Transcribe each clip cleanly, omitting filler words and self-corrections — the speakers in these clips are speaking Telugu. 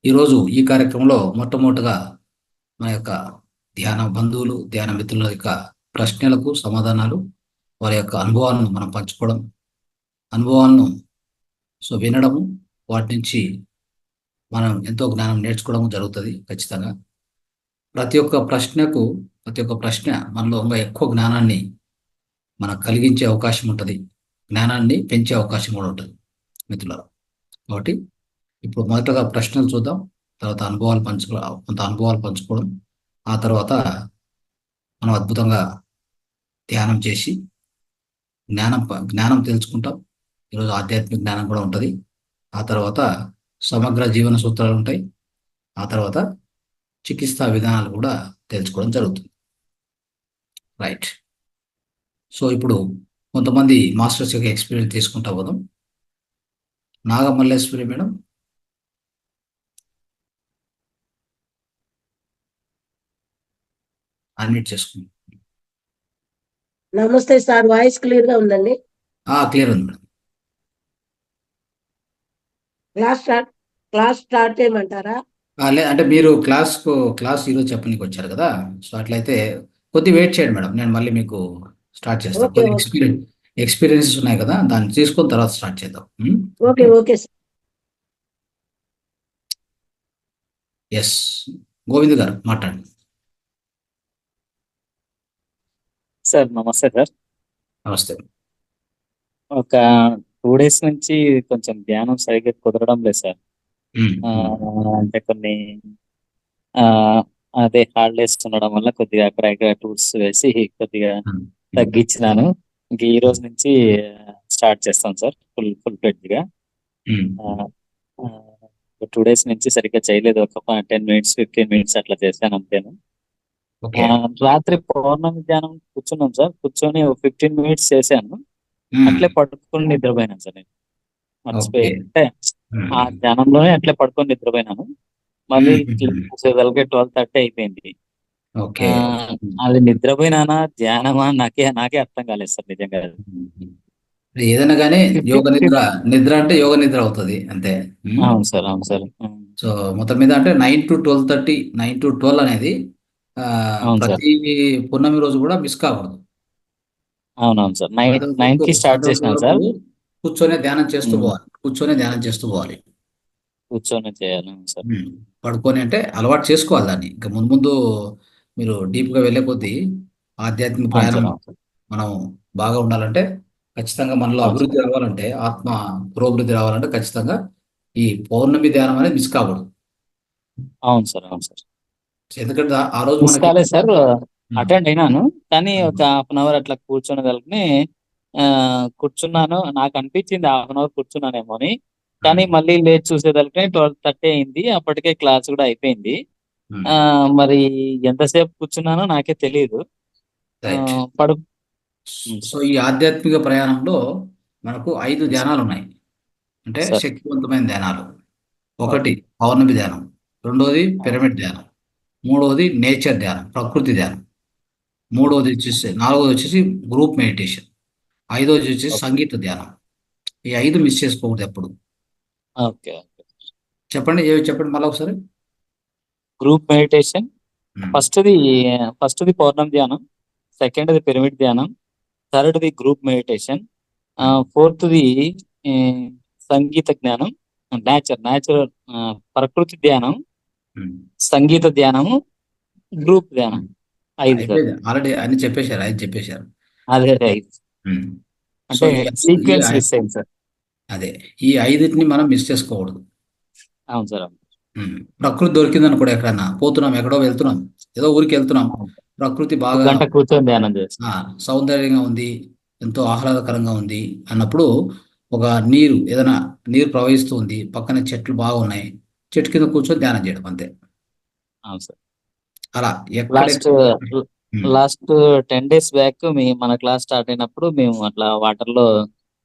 ఈరోజు ఈ కార్యక్రమంలో మొట్టమొదటగా మన యొక్క ధ్యాన బంధువులు, ధ్యాన మిత్రుల యొక్క ప్రశ్నలకు సమాధానాలు, వారి యొక్క అనుభవాలను మనం పంచుకోవడం, అనుభవాలను వినడము, వాటి నుంచి మనం ఎంతో జ్ఞానం నేర్చుకోవడం జరుగుతుంది ఖచ్చితంగా. ప్రతి ఒక్క ప్రశ్న మనలో ఇంకా ఎక్కువ జ్ఞానాన్ని మనకు కలిగించే అవకాశం ఉంటుంది, జ్ఞానాన్ని పెంచే అవకాశం కూడా ఉంటుంది మిత్రులారా. కాబట్టి ఇప్పుడు మొదటగా ప్రశ్నలు చూద్దాం, తర్వాత కొంత అనుభవాలు పంచుకోవడం, ఆ తర్వాత మనం అద్భుతంగా ధ్యానం చేసి జ్ఞానం తెలుసుకుంటాం. ఈరోజు ఆధ్యాత్మిక జ్ఞానం కూడా ఉంటుంది. ఆ తర్వాత సమగ్ర జీవన సూత్రాలు ఉంటాయి. ఆ తర్వాత చికిత్సా విధానాలు కూడా తెలుసుకోవడం జరుగుతుంది. రైట్. సో ఇప్పుడు కొంతమంది మాస్టర్స్ యొక్క ఎక్స్పీరియన్స్ తీసుకుంటా పోదాం. నాగమల్లేశ్వరి మేడం, అన్మ్యూట్ చేసుకుంది. నమస్తే సార్, వాయిస్ క్లియర్ గా ఉందండి? క్లియర్ ఉంది మేడం. క్లాస్ స్టార్ట్ చేయమంటారా? అంటే మీరు క్లాస్ ఈరోజు చెప్పడానికి వచ్చారు కదా, సో అట్లయితే కొద్ది వెయిట్ చేయండి మేడం, నేను మళ్ళీ మీకు స్టార్ట్ చేస్తాను. ఓకే, కొద్ది ఎక్స్పీరియన్సెస్ ఉన్నాయి కదా, దాన్ని తీసుకొని తర్వాత స్టార్ట్ చేద్దాం. Okay okay sir. Yes, Govind garu మాట్లాడండి. సార్ నమస్తే సార్. నమస్తే. ఒక 2 days నుంచి కొంచెం ధ్యానం సరిగ్గా కుదరడం లేదు సార్. అంటే కొన్ని అదే హాలిడేస్ ఉండడం వల్ల కొద్దిగా అక్కడ ఇక్కడ టూర్స్ వేసి కొద్దిగా తగ్గించినాను. ఇంక ఈ రోజు నుంచి స్టార్ట్ చేస్తాం సార్ ఫుల్ ఫ్లెడ్జ్ గా. 2 days నుంచి సరిగ్గా చేయలేదు, ఒక 10 minutes 15 minutes అట్లా చేశాను అంతేను. రాత్రి పౌర్ణమి ధ్యానం కూర్చున్నాం సార్, కూర్చొని 15 minutes చేశాను, అట్లే పడుకొని నిద్రపోయినాను సార్. నేను మర్చిపోయి అంటే ఆ ధ్యానంలోనే అట్లే పడుకొని నిద్రపోయినాను. మళ్ళీ చూసేదానికి 12:30 అయిపోయింది. అది నిద్రపోయినానా ధ్యానమా నాకే అర్థం కాలేదు సార్ నిజంగా. ఏదైనా కానీ నిద్ర అంటే యోగ నిద్ర అవుతుంది అంతే. అవును సార్, అవును సార్. సో మొత్తం మీద అంటే 9 to 12:30, 9 to 12 అనేది ప్రతి పూర్ణమి రోజు కూడా మిస్ కాకూడదు. అవునవును సార్, 9 కి స్టార్ట్ చేసినాను సార్. కూర్చొని ధ్యానం చేస్తూ పోవాలి. కూర్చొని చేయాలి సార్. పడుకొని అంటే అలవాటు చేసుకోవాలి దాన్ని. ఇంకా ముందు మీరు డీప్ గా వెళ్ళే కొద్దీ ఆధ్యాత్మిక ప్రయాణం మనం బాగా ఉండాలంటే, ఖచ్చితంగా మనలో అభివృద్ధి రావాలంటే, ఆత్మ పురోభివృద్ధి రావాలంటే ఖచ్చితంగా ఈ పౌర్ణమి ధ్యానం అనేది మిస్ కాకూడదు. అవును సార్, అవును సార్. ఎందుకంటే ఆ రోజు సార్ అటెండ్ అయినాను, కానీ ఒక 1/2 అట్లా కూర్చోగలిగి కూర్చున్నాను. నాకు అనిపించింది 1/2 కూర్చున్నానేమో అని, కానీ మళ్ళీ లేచి చూసేదానికి 12:30 అయింది. అప్పటికే క్లాస్ కూడా అయిపోయింది. మరి ఎంతసేపు కూర్చున్నానో నాకే తెలియదు. సో ఈ ఆధ్యాత్మిక ప్రయాణంలో మనకు 5 ధ్యానాలు ఉన్నాయి, అంటే శక్తివంతమైన ధ్యానాలు. ఒకటి పౌర్ణమి ధ్యానం, రెండోది పిరమిడ్ ధ్యానం, మూడోది నేచర్ ధ్యానం, ప్రకృతి ధ్యానం, నాలుగోది వచ్చేసి గ్రూప్ మెడిటేషన్, ఐదోది వచ్చేసి సంగీత ధ్యానం. ఈ 5 మిస్ చేసుకోకూడదు ఎప్పుడు. చెప్పండి మళ్ళీ ఒకసారి. గ్రూప్ మెడిటేషన్, ఫస్ట్ది పౌర్ణమి ధ్యానం, సెకండ్ది పిరమిడ్ ధ్యానం, థర్డ్ది గ్రూప్ మెడిటేషన్, ఫోర్త్ది సంగీత జ్ఞానం, నేచురల్ ప్రకృతి ధ్యానం, సంగీత ధ్యానము, గ్రూప్ ధ్యానం. 5 ఆల్రెడీ అన్ని చెప్పేశారు, 5 చెప్పేశారు. అదే 5 అంటే సీక్వెన్స్ మిస్ అయింది సార్. అదే, ఈ 5ని మనం మిస్ చేసుకోకూడదు. అవును సార్. ప్రకృతి దొరికింది అనుకోండి, ఎక్కడన్నా పోతున్నాం, ఎక్కడో వెళ్తున్నాం, ఏదో ఊరికి వెళ్తున్నాం, ప్రకృతి బాగా కూర్చొని ధ్యానం చేస్తాం, సౌందర్యంగా ఉంది, ఎంతో ఆహ్లాదకరంగా ఉంది అన్నప్పుడు, ఒక ఏదైనా నీరు ప్రవహిస్తూ ఉంది, పక్కన చెట్లు బాగున్నాయి, చెట్టు కింద కూర్చొని ధ్యానం చేయడం అంతే. అవును సార్. అలా లాస్ట్ 10 days బ్యాక్ మన క్లాస్ స్టార్ట్ అయినప్పుడు మేము అట్లా వాటర్ లో,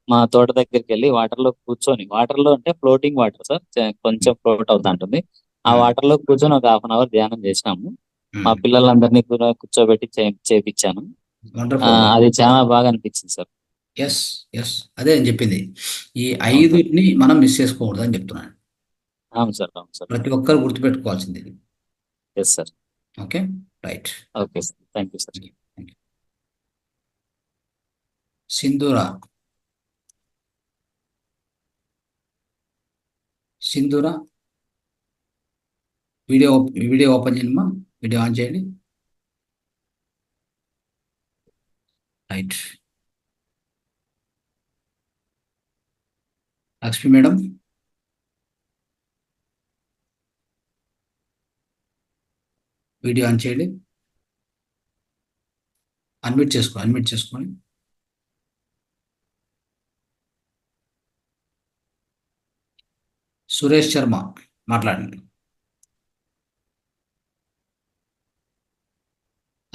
మా తోట దగ్గరికి వెళ్ళి వాటర్ లో కూర్చొని, వాటర్ లో అంటే ఫ్లోటింగ్ వాటర్ సార్, కొంచెం ఫ్లోట్ అవుతా ఉంటుంది, ఆ వాటర్ లో కూర్చొని ఒక 1/2 ధ్యానం చేసినాము. మా పిల్లలందరినీ కూడా కూర్చోబెట్టి చేపించాను. అది చాలా బాగా అనిపించింది సార్. ఎస్, అదే అని చెప్పింది. ఈ 5ని మనం మిస్ చేసుకోకూడదు అని చెప్తున్నాను. అవును సార్, అవును సార్. ప్రతి ఒక్కరు గుర్తుపెట్టుకోవాల్సింది ఇది. Yes sir. Okay, right. Okay sir, thank you sir. Sindhura, Sindhura video video open చేయండి, వీడియో ఆన్ చేయండి. Right. Lakshmi madam, video on చేయండి. అన్మ్యూట్ చేసుకోండి. సురేష్ శర్మ మాట్లాడండి.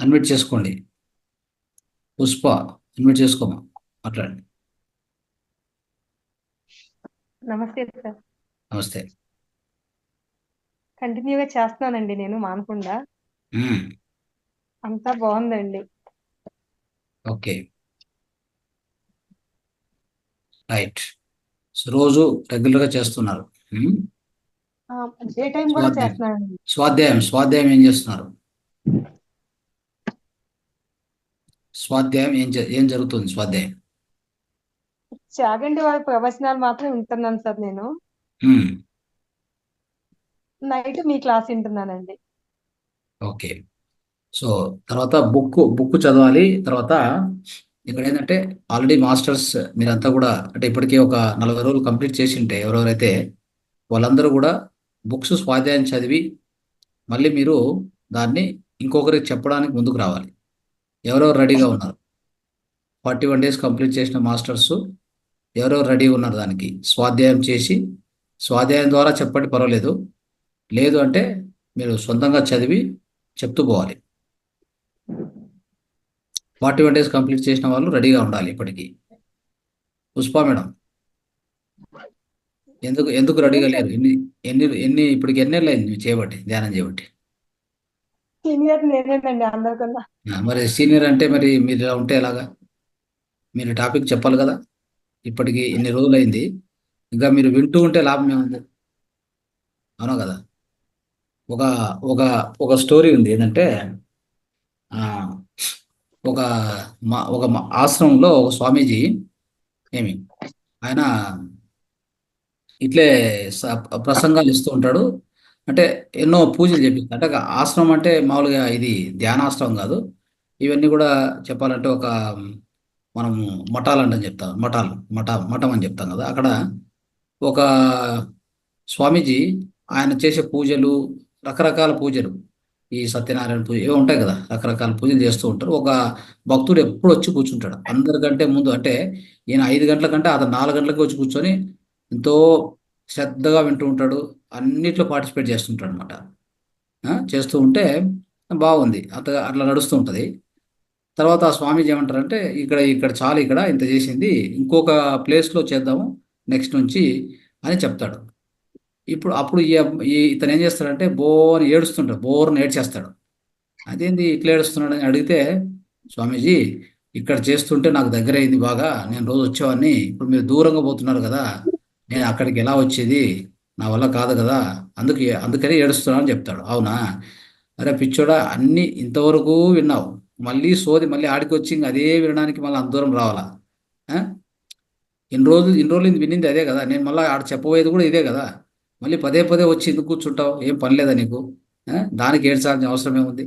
అన్మ్యూట్ చేసుకోండి. పుష్ప అన్మ్యూట్ చేసుకోమా, మాట్లాడండి. నమస్తే సార్. నమస్తే. కంటిన్యూగా చేస్తున్నానండి నేను మానకుండా. మ్మ్. అంతా బాగుందండి. Okay, right. సో రోజు రెగ్యులర్గా చేస్తున్నారు. మ్మ్. డే టైం కూడా స్వాధ్యాయం చేస్తున్నానండి. స్వాధ్యాయం ఏం చేస్తున్నారు? స్వాధ్యాయం ఏం జరుగుతుంది? స్వాధ్యాయం చాగంటి వారి ప్రవచనాలు మాత్రం వింటున్నాను సార్ నేను. మ్మ్. నైట్ మీ క్లాస్ వింటున్నానండి. ఓకే. సో తర్వాత బుక్ చదవాలి. తర్వాత ఇక్కడ ఏంటంటే ఆల్రెడీ మాస్టర్స్ మీరంతా కూడా అంటే ఇప్పటికే ఒక 40 రోజులు కంప్లీట్ చేసి ఉంటే ఎవరెవరైతే వాళ్ళందరూ కూడా బుక్స్ స్వాధ్యాయం చదివి మళ్ళీ మీరు దాన్ని ఇంకొకరికి చెప్పడానికి ముందుకు రావాలి. ఎవరెవరు రెడీగా ఉన్నారు? 41 డేస్ కంప్లీట్ చేసిన మాస్టర్స్ ఎవరెవరు రెడీగా ఉన్నారు? దానికి స్వాధ్యాయం చేసి స్వాధ్యాయం ద్వారా చెప్పండి, పర్వాలేదు. లేదు అంటే మీరు సొంతంగా చదివి చెప్తూ పోవాలి. 41 డేస్ కంప్లీట్ చేసిన వాళ్ళు రెడీగా ఉండాలి ఇప్పటికీ. పుష్ప మేడం, ఎందుకు రెడీగా లేరు? ఇప్పటికి ఎన్ని నెలలు అయింది మీరు చేయబట్టి, ధ్యానం చేయబట్టి? సీనియర్ నేనేనండి అందరికన్నా. మరి సీనియర్ అంటే మరి మీరు ఇలా ఉంటే ఎలాగా? మీరు టాపిక్ చెప్పాలి కదా. ఇప్పటికి ఇన్ని రోజులు అయింది, ఇంకా మీరు వింటూ ఉంటే లాభం ఏముంది? అవునా కదా. ఒక ఒక ఒక స్టోరీ ఉంది ఏంటంటే ఆ, ఒక ఆశ్రమంలో ఒక స్వామీజీ ఏమి ఆయన ఇట్లే ప్రసంగాలు ఇస్తూ ఉంటాడు. అంటే ఎన్నో పూజలు చేపిస్తాడు. అంటే ఒక ఆశ్రమం అంటే మామూలుగా ఇది ధ్యానాశ్రమం కాదు. ఇవన్నీ కూడా చెప్పాలంటే ఒక మనము మఠాలు అంటే చెప్తాం, మఠం అని చెప్తాం కదా. అక్కడ ఒక స్వామీజీ ఆయన చేసే పూజలు, రకరకాల పూజలు, ఈ సత్యనారాయణ పూజ ఏవో ఉంటాయి కదా, రకరకాల పూజలు చేస్తూ ఉంటారు. ఒక భక్తుడు ఎప్పుడు వచ్చి కూర్చుంటాడు అందరికంటే ముందు. అంటే ఈయన 5 గంటల కంటే అతను 4 గంటలకు వచ్చి కూర్చొని ఎంతో శ్రద్ధగా వింటూ ఉంటాడు. అన్నిట్లో పార్టిసిపేట్ చేస్తుంటాడు అనమాట. చేస్తూ ఉంటే బాగుంది, అట్లా నడుస్తూ ఉంటుంది. తర్వాత ఆ స్వామీజీ ఏమంటారంటే ఇక్కడ చాలు, ఇక్కడ ఇంత చేసింది, ఇంకొక ప్లేస్లో చేద్దాము నెక్స్ట్ నుంచి అని చెప్తాడు. అప్పుడు ఇతను ఏం చేస్తాడంటే బోర్ని ఏడ్చేస్తాడు. అదేంది ఇట్లా ఏడుస్తున్నాడు అని అడిగితే, స్వామీజీ ఇక్కడ చేస్తుంటే నాకు దగ్గర అయింది బాగా, నేను రోజు వచ్చేవాడిని, ఇప్పుడు మీరు దూరంగా పోతున్నారు కదా, నేను అక్కడికి ఎలా వచ్చేది, నా వల్ల కాదు కదా, అందుకని ఏడుస్తున్నాను అని చెప్తాడు. అవునా, అరే పిచ్చోడా, అన్ని ఇంతవరకు విన్నావు, మళ్ళీ సోది మళ్ళీ ఆడికి వచ్చి ఇంక అదే వినడానికి మళ్ళీ అంత దూరం రావాలా? ఆ? ఇన్ని రోజులు ఇది వినింది అదే కదా, నేను మళ్ళీ ఆడ చెప్పబోయేది కూడా ఇదే కదా, మళ్ళీ పదే పదే వచ్చి ఎందుకు కూర్చుంటావు, ఏం పని లేదా నీకు? దానికి ఏడ్చాల్సిన అవసరం ఏముంది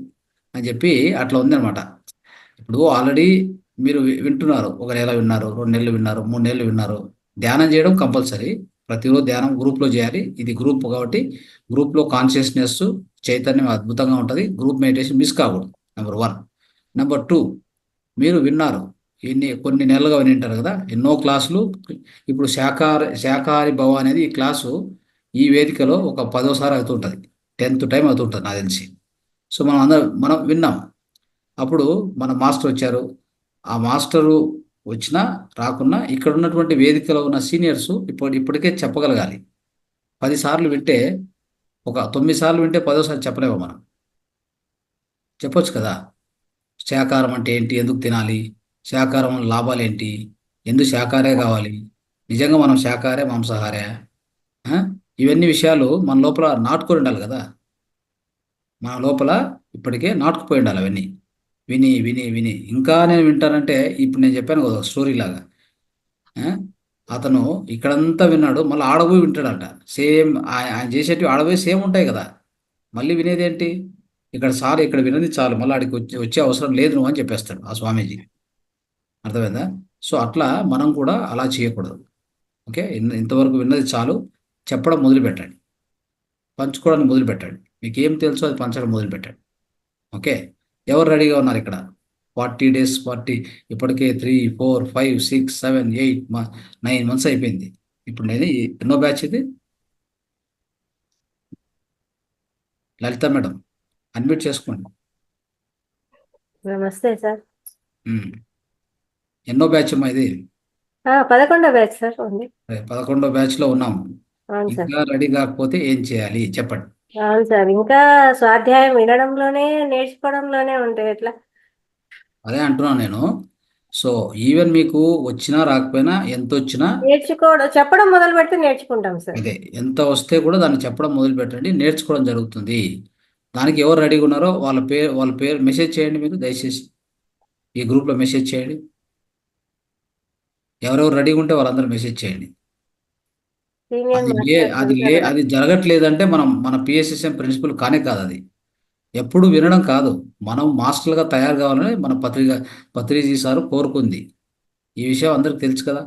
అని చెప్పి అట్లా ఉందన్నమాట. ఇప్పుడు ఆల్రెడీ మీరు వింటున్నారు, 1 నెల విన్నారు, 2 నెలలు విన్నారు, 3 నెలలు విన్నారు. ధ్యానం చేయడం కంపల్సరీ, ప్రతిరోజు ధ్యానం గ్రూప్లో చేయాలి. ఇది గ్రూప్ కాబట్టి గ్రూప్లో కాన్షియస్నెస్ చైతన్యం అద్భుతంగా ఉంటుంది. గ్రూప్ మెడిటేషన్ మిస్ కాకూడదు, నెంబర్ 1. నెంబర్ 2, మీరు విన్నారు, కొన్ని నెలలుగా వింటారు కదా, ఎన్నో క్లాసులు. ఇప్పుడు శాకాహారి భవ అనేది ఈ క్లాసు ఈ వేదికలో ఒక 10వ సారి అవుతుంటుంది, 10th టైం అవుతుంటుంది నాకు తెలిసి. సో మనం విన్నాం. అప్పుడు మన మాస్టర్ వచ్చారు. ఆ మాస్టరు వచ్చినా రాకున్నా ఇక్కడ ఉన్నటువంటి వేదికలో ఉన్న సీనియర్స్ ఇప్పటికే చెప్పగలగాలి. 10 సార్లు వింటే, ఒక 9 సార్లు వింటే 10వ సారి చెప్పలేము మనం. చెప్పొచ్చు కదా, శాకాహారం అంటే ఏంటి, ఎందుకు తినాలి, శాకాహారం వల్ల లాభాలు ఏంటి, ఎందుకు శాకాహారే కావాలి, నిజంగా మనం శాకాహారే మాంసాహారే, ఇవన్నీ విషయాలు మన లోపల నాటుకొని ఉండాలి కదా. మన లోపల ఇప్పటికే నాటుకుపోయి ఉండాలి అవన్నీ. విని విని విని ఇంకా నేను వింటానంటే ఇప్పుడు నేను చెప్పాను కదా స్టోరీ లాగా. ఆ? అతను ఇక్కడంతా విన్నాడు, మళ్ళీ ఆడబోయి వింటాడంట. సేమ్ ఆయన చేసేటివి ఆడబోయి సేమ్ ఉంటాయి కదా. మళ్ళీ వినేదేంటి? ఇక్కడ సార్ ఇక్కడ వినది చాలు, మళ్ళీ ఆడికి వచ్చే అవసరం లేదు నువ్వు అని చెప్పేస్తాడు ఆ స్వామీజీ. అర్థమైందా? సో అట్లా మనం కూడా అలా చేయకూడదు. ఓకే, ఇంతవరకు విన్నది చాలు, చెప్పడం మొదలు పెట్టండి, పంచుకోవడానికి మొదలు పెట్టండి. మీకు ఏం తెలుసో అది పంచడం మొదలు పెట్టండి. ఓకే, ఎవరు రెడీగా ఉన్నారు ఇక్కడ? 40 days 40, ఇప్పటికే 3 4 5 6 7 8 9 months అయిపోయింది. ఇప్పుడు నేను ఎన్నో బ్యాచ్ ఇది? లలిత మేడం అడ్మిట్ చేసుకోండి. నమస్తే సార్. ఉమ్. ఎన్నో బ్యాచ్ అమ్మా ఇది? 11వ బ్యాచ్ సార్ ఉంది. 11వ బ్యాచ్లో ఉన్నాము. అవును సార్. ఇంకా రెడీ కాకపోతే ఏం చేయాలి చెప్పండి. అవును సార్, ఇంకా స్వాధ్యాయం వినడంలోనే నేర్చుకోవడంలోనే ఉంటాయి ఎట్లా. అదే అంటున్నాను నేను. సో ఈవెన్ మీకు వచ్చినా రాకపోయినా ఎంత వచ్చినా నేర్చుకోవడం, చెప్పడం మొదలు పెడితే నేర్చుకుంటాం సార్. అదే ఎంత వస్తే కూడా దాన్ని చెప్పడం మొదలు పెట్టండి, నేర్చుకోవడం జరుగుతుంది. దానికి ఎవరు రెడీగా ఉన్నారో వాళ్ళ పేరు మెసేజ్ చేయండి. మీరు దయచేసి ఈ గ్రూప్లో మెసేజ్ చేయండి. ఎవరెవరు రెడీగా ఉంటే వాళ్ళందరూ మెసేజ్ చేయండి. సీనియర్ అది మాస్టర్స్ అది జరగట్లేదంటే మన పిఎస్ఎస్ఎం ప్రిన్సిపల్ కానే కాదు. అది ఎప్పుడు వినడం కాదు, మనం మాస్టర్లుగా తయారు కావాలని మన పత్రిజీ సారు కోరుకుంది. ఈ విషయం అందరికి తెలుసు కదా.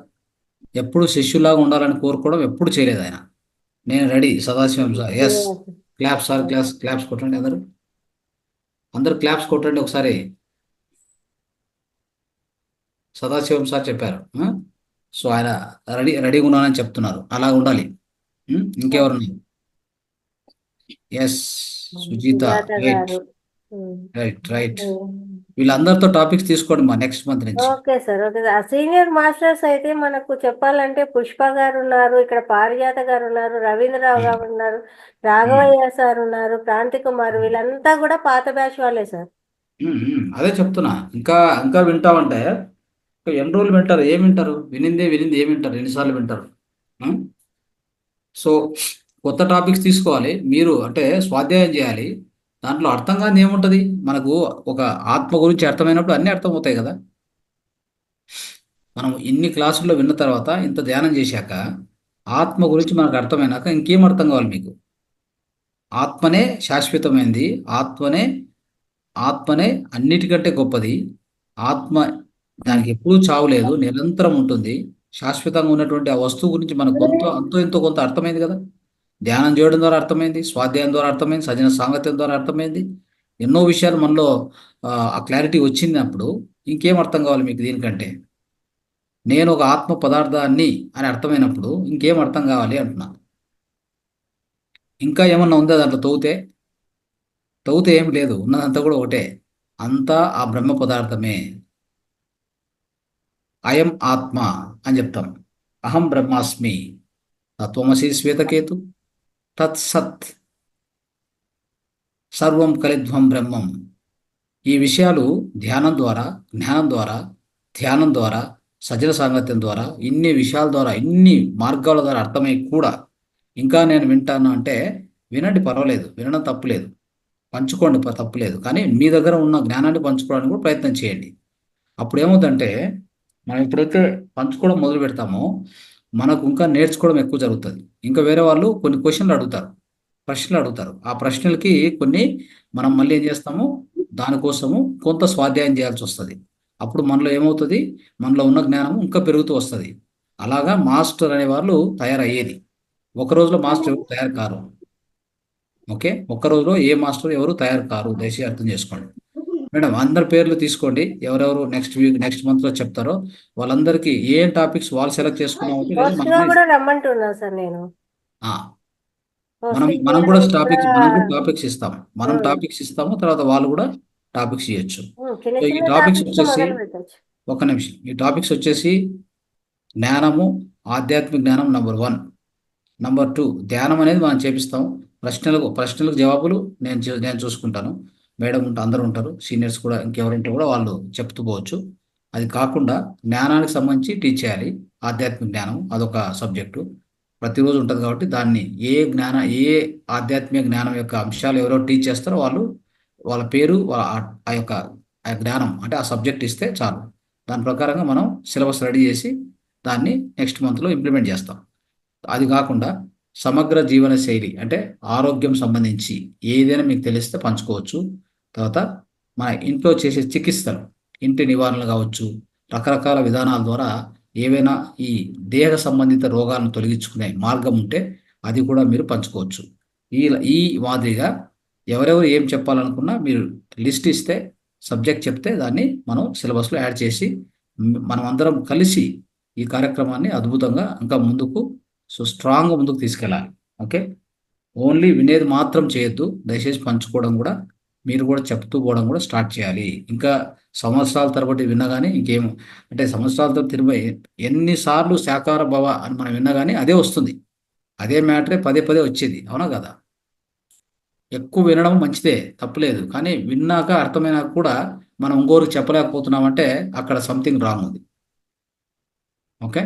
ఎప్పుడు శిష్యులాగా ఉండాలని కోరుకోవడం ఎప్పుడు చేయలేదు ఆయన. నేను ready Sadasivam sir. Yes, claps sir, claps కొట్టండి అందరూ క్లాప్స్ కొట్టండి ఒకసారి. సదాశివం సార్ చెప్పారు. సో ఆయన రెడీగా ఉన్నానని చెప్తున్నారు, అలా ఉండాలి. ఇంకెవరున్నారు? ఎస్, సుజీత. రైట్ గారు. Right right. వీళ్ళందరితో టాపిక్స్ తీసుకోండి మా నెక్స్ట్ మంత్ నుంచి. Okay sir, okay sir. Senior masters అయితే మనకు చెప్పాలంటే పుష్ప గారు ఉన్నారు, ఇక్కడ పారిజాత గారు ఉన్నారు, రవీంద్రరావు గారు ఉన్నారు, రాఘవయ్య సార్ ఉన్నారు, క్రాంతి కుమార్, వీళ్ళంతా కూడా పాత బ్యాచ్ వాళ్ళే సార్. అదే చెప్తున్నా. ఇంకా ఇంకా వింటామంటే ఎన్ని రోజులు వింటారు? ఏం వింటారు? వినింది ఏం వింటారు? ఎన్నిసార్లు వింటారు? సో కొత్త టాపిక్స్ తీసుకోవాలి మీరు, అంటే స్వాధ్యాయం చేయాలి. దాంట్లో అర్థం కాని ఏముంటుంది? మనకు ఒక ఆత్మ గురించి అర్థమైనప్పుడు అన్నీ అర్థమవుతాయి కదా. మనం ఇన్ని క్లాసుల్లో విన్న తర్వాత, ఇంత ధ్యానం చేశాక, ఆత్మ గురించి మనకు అర్థమైనాక ఇంకేం అర్థం కావాలి మీకు? ఆత్మనే శాశ్వతమైంది, ఆత్మనే అన్నిటికంటే గొప్పది. ఆత్మ దానికి ఎప్పుడూ చావు లేదు, నిరంతరం ఉంటుంది. శాశ్వతంగా ఉన్నటువంటి ఆ వస్తువు గురించి మనకు అంతో ఎంతో కొంత అర్థమైంది కదా. ధ్యానం చేయడం ద్వారా అర్థమైంది, స్వాధ్యాయం ద్వారా అర్థమైంది, సజన సాంగత్యం ద్వారా అర్థమైంది. ఎన్నో విషయాలు మనలో ఆ క్లారిటీ వచ్చినప్పుడు ఇంకేం అర్థం కావాలి మీకు దీనికంటే? నేను ఒక ఆత్మ పదార్థాన్ని అని అర్థమైనప్పుడు ఇంకేం అర్థం కావాలి అంటున్నా. ఇంకా ఏమన్నా ఉందా దాంట్లో? తవ్వుతే ఏం లేదు, ఉన్నదంతా కూడా ఒకటే. అంతా ఆ బ్రహ్మ పదార్థమే. అయం ఆత్మ అని చెప్తాం. అహం బ్రహ్మాస్మి, తత్వమసి శ్వేతకేతు, తత్సత్, సర్వం కలిధ్వం బ్రహ్మం. ఈ విషయాలు ధ్యానం ద్వారా, జ్ఞానం ద్వారా, ధ్యానం ద్వారా, సజన సాంగత్యం ద్వారా, ఇన్ని విషయాల ద్వారా, ఇన్ని మార్గాల ద్వారా అర్థమై కూడా ఇంకా నేను వింటాను అంటే వినండి, పర్వాలేదు, వినడం తప్పులేదు, పంచుకోండి, తప్పులేదు. కానీ మీ దగ్గర ఉన్న జ్ఞానాన్ని పంచుకోవడానికి కూడా ప్రయత్నం చేయండి. అప్పుడు ఏమవుతుందంటే మనం ఎప్పుడైతే పంచుకోవడం మొదలు పెడతామో మనకు ఇంకా నేర్చుకోవడం ఎక్కువ జరుగుతుంది. ఇంకా వేరే వాళ్ళు కొన్ని ప్రశ్నలు అడుగుతారు. ఆ ప్రశ్నలకి కొన్ని మనం మళ్ళీ ఏం చేస్తాము, దానికోసము కొంత స్వాధ్యాయం చేయాల్సి వస్తుంది. అప్పుడు మనలో ఏమవుతుంది, మనలో ఉన్న జ్ఞానం ఇంకా పెరుగుతూ వస్తుంది. అలాగా మాస్టర్ అనే వాళ్ళు తయారయ్యేది. ఒక రోజులో మాస్టర్ ఎవరు తయారు కారు. ఓకే, ఒక్క రోజులో ఏ మాస్టర్ ఎవరు తయారు కారు, దయచేసి అర్థం చేసుకోండి. మేడం అందరి పేర్లు తీసుకోండి, ఎవరెవరు నెక్స్ట్ మంత్ లో చెప్తారో వాళ్ళందరికీ ఏం టాపిక్స్ వాళ్ళు సెలెక్ట్ చేసుకున్నాం. Host గా కూడా రమ్మంటున్నా సార్ నేను. మనం Hosting మనం కూడా చేయడానికి టాపిక్స్ ఇస్తాం. మనం టాపిక్స్ ఇస్తాము, తర్వాత వాళ్ళు కూడా టాపిక్స్ ఇవ్వచ్చు. చిన్న సో ఈ చిన్న టాపిక్స్ టాపిక్స్ తో వచ్చేసి, మొదలు పెట్టచ్చు. ఒక నిమిషం, ఈ టాపిక్స్ వచ్చేసి జ్ఞానము, ఆధ్యాత్మిక జ్ఞానం నంబర్ 1. నంబర్ 2 ధ్యానం అనేది మనం చేపిస్తాం. ప్రశ్నలకు జవాబులు నేను చూసుకుంటాను. మేడం అందరూ ఉంటారు, సీనియర్స్ కూడా ఇంకెవరుంటే కూడా వాళ్ళు చెప్తూ పోవచ్చు. అది కాకుండా జ్ఞానానికి సంబంధించి టీచ్ చేయాలి. ఆధ్యాత్మిక జ్ఞానం అదొక సబ్జెక్టు. ప్రతిరోజు ఉంటుంది కాబట్టి దాన్ని ఏ ఆధ్యాత్మిక జ్ఞానం యొక్క అంశాలు ఎవరో టీచ్ చేస్తారో వాళ్ళ పేరు ఆ యొక్క ఆ జ్ఞానం అంటే ఆ సబ్జెక్ట్ ఇస్తే చాలు. దాని ప్రకారంగా మనం సిలబస్ రెడీ చేసి దాన్ని నెక్స్ట్ మంత్లో ఇంప్లిమెంట్ చేస్తాం. అది కాకుండా సమగ్ర జీవన శైలి అంటే ఆరోగ్యం సంబంధించి ఏదైనా మీకు తెలిస్తే పంచుకోవచ్చు. తర్వాత మన ఇంట్లో చేసే చికిత్సలు, ఇంటి నివారణలు కావచ్చు, రకరకాల విధానాల ద్వారా ఏవైనా ఈ దేహ సంబంధిత రోగాలను తొలగించుకునే మార్గం ఉంటే అది కూడా మీరు పంచుకోవచ్చు. ఈ ఈ మాదిరిగా ఎవరెవరు ఏం చెప్పాలనుకున్నా మీరు లిస్ట్ ఇస్తే, సబ్జెక్ట్ చెప్తే దాన్ని మనం సిలబస్లో యాడ్ చేసి మనం అందరం కలిసి ఈ కార్యక్రమాన్ని అద్భుతంగా ఇంకా ముందుకు స్ట్రాంగ్గా ముందుకు తీసుకెళ్ళాలి. ఓకే, ఓన్లీ వినేది మాత్రం చేయొద్దు, దయచేసి పంచుకోవడం కూడా, మీరు కూడా చెప్తూ పోవడం కూడా స్టార్ట్ చేయాలి. ఇంకా సంవత్సరాల తరబడి విన్నా కానీ ఇంకేం అంటే సంవత్సరాల తరబడి తిరిగి ఎన్నిసార్లు శాకార భవ అని మనం విన్నా కానీ అదే వస్తుంది, అదే మ్యాటరే పదే పదే వచ్చేది, అవునా కదా? ఎక్కువ వినడం మంచిదే, తప్పులేదు. కానీ విన్నాక అర్థమైనాక కూడా మనం ఇంకోరికి చెప్పలేకపోతున్నామంటే అక్కడ సంథింగ్ రాంగ్ ఉంది. Okay,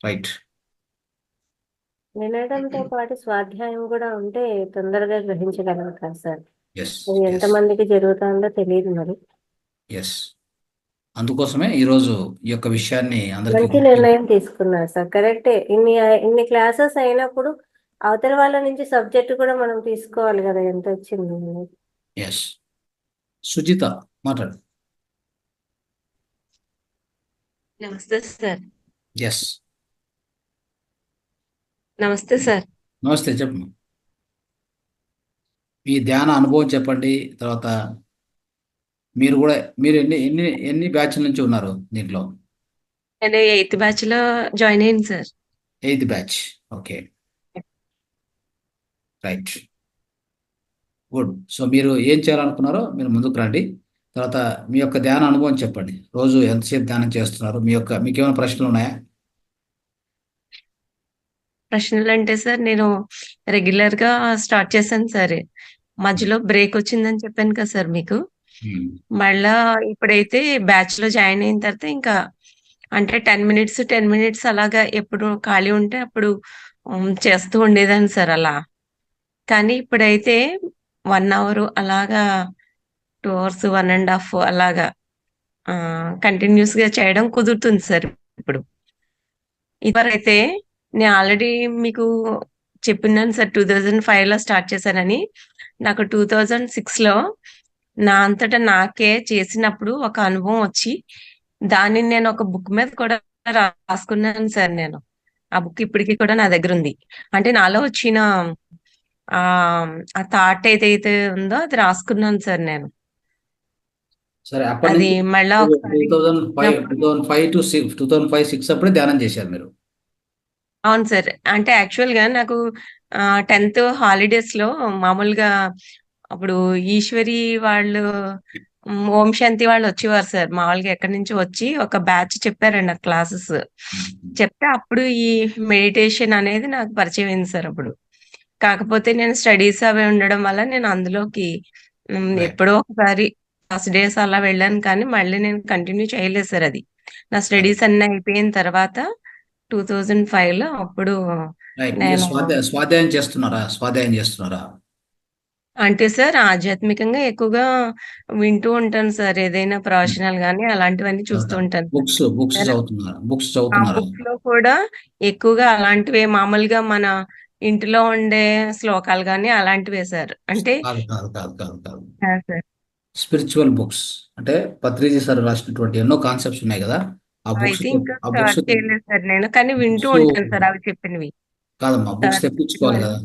right. వినడంతో పాటు స్వాధ్యాయం కూడా ఉంటే తొందరగా గ్రహించగలుగుతారు సార్. ఎస్ అది ఎంతమందికి జరుగుతుందో తెలియదు మరి. ఎస్ అందుకోసమే ఈరోజు ఈ యొక్క విషయాన్ని అందరికీ మంచి నిర్ణయం తీసుకున్నారు సార్. కరెక్టే. ఇన్ని క్లాసెస్ అయినప్పుడు అవతల వాళ్ళ నుంచి సబ్జెక్ట్ కూడా మనం తీసుకోవాలి కదా, ఎంత వచ్చింది. ఎస్ సుజిత మాట్లాడు. నమస్తే సార్. ఎస్ నమస్తే సార్. నమస్తే, చెప్పు. మీ ధ్యాన అనుభవం చెప్పండి. తర్వాత మీరు ఎన్ని బ్యాచ్ల నుంచి ఉన్నారు దీంట్లో? నేను 8th బ్యాచ్ లో జాయిన్ అయ్యాను sir. 8th batch. Okay, right, good. So మీరు ఏం చేయాలనుకున్నారో మీరు ముందుకు రండి. తర్వాత మీ యొక్క ధ్యాన అనుభవం చెప్పండి. రోజు ఎంతసేపు ధ్యానం చేస్తున్నారు? మీకేమైనా ప్రశ్నలు ఉన్నాయా? ప్రశ్నలు అంటే సార్, నేను రెగ్యులర్ గా స్టార్ట్ చేశాను సార్. మధ్యలో బ్రేక్ వచ్చిందని చెప్పాను కదా సార్ మీకు. మళ్ళా ఇప్పుడైతే బ్యాచ్ లో జాయిన్ అయిన తర్వాత ఇంకా అంటే 10 మినిట్స్ అలాగా ఎప్పుడు ఖాళీ ఉంటే అప్పుడు చేస్తూ ఉండేదాన్ని సార్ అలా. కానీ ఇప్పుడైతే 1 hour అలాగా, 2 hours, 1.5 అలాగా కంటిన్యూస్ గా చేయడం కుదురుతుంది సార్ ఇప్పుడు. ఇదివరకైతే నేను ఆల్రెడీ మీకు చెప్పినాను సార్, 2005 లో స్టార్ట్ చేశానని. నాకు 2006 లో నా అంతటా నాకే చేసినప్పుడు ఒక అనుభవం వచ్చి దాన్ని నేను ఒక బుక్ మీద కూడా రాసుకున్నాను సార్. నేను ఆ బుక్ ఇప్పటికీ కూడా నా దగ్గర ఉంది. అంటే నాలో వచ్చిన ఆ థాట్ ఏదైతే ఉందో అది రాసుకున్నాను సార్ నేను. సరే, అప్పటి అది నుంచి మళ్ళా ఒకసారి 2005-2006 అప్పుడే ధ్యానం చేశారు మీరు? అవును సార్. అంటే యాక్చువల్ గా నాకు 10th హాలిడేస్ లో మామూలుగా అప్పుడు ఈశ్వరి వాళ్ళు, ఓం శాంతి వాళ్ళు వచ్చేవారు సార్. మామూలుగా ఎక్కడి నుంచి వచ్చి ఒక బ్యాచ్ చెప్పారండి నాకు క్లాసెస్. చెప్తే అప్పుడు ఈ మెడిటేషన్ అనేది నాకు పరిచయం అయింది సార్ అప్పుడు. కాకపోతే నేను స్టడీస్ అవి ఉండడం వల్ల నేను అందులోకి ఎప్పుడో ఒకసారి ఫస్ట్ డేస్ అలా వెళ్ళాను, కానీ మళ్ళీ నేను కంటిన్యూ చేయలేదు సార్. అది నా స్టడీస్ అన్ని అయిపోయిన తర్వాత 2005 లో అప్పుడు రైట్. మీరు నేను స్వాధ్యాయం చేస్తున్నారా? అంటే సార్ ఆధ్యాత్మికంగా ఎక్కువగా వింటూ ఉంటాను సార్. ఏదైనా ప్రవచనాలు గానీ అలాంటివన్నీ చూస్తూ ఉంటాను సార్. బుక్స్ నేను చదువుతున్నారా? బుక్స్ ఆ చదువుతున్నారా? బుక్స్ లో కూడా ఎక్కువగా అలాంటివే, మామూలుగా మన ఇంటిలో ఉండే శ్లోకాలు గానీ అలాంటివే సార్. అంటే కాదు కాదు కాదు కాదు కాదు సార్ స్పిరిచువల్ బుక్స్ అంటే పత్రిజీ సార్ రాసినటువంటి ఎన్నో కాన్సెప్ట్స్ ఉన్నాయి కదా, ఆ బుక్స్ అయితే ఇంకా స్టార్ట్ చేయలేదు సార్ నేను, కానీ వింటూ ఉంటాను సార్ అవి చెప్పినవి. కాదమ్మా, బుక్స్ స్టార్ట్ తెప్పించుకోవాలి కదా.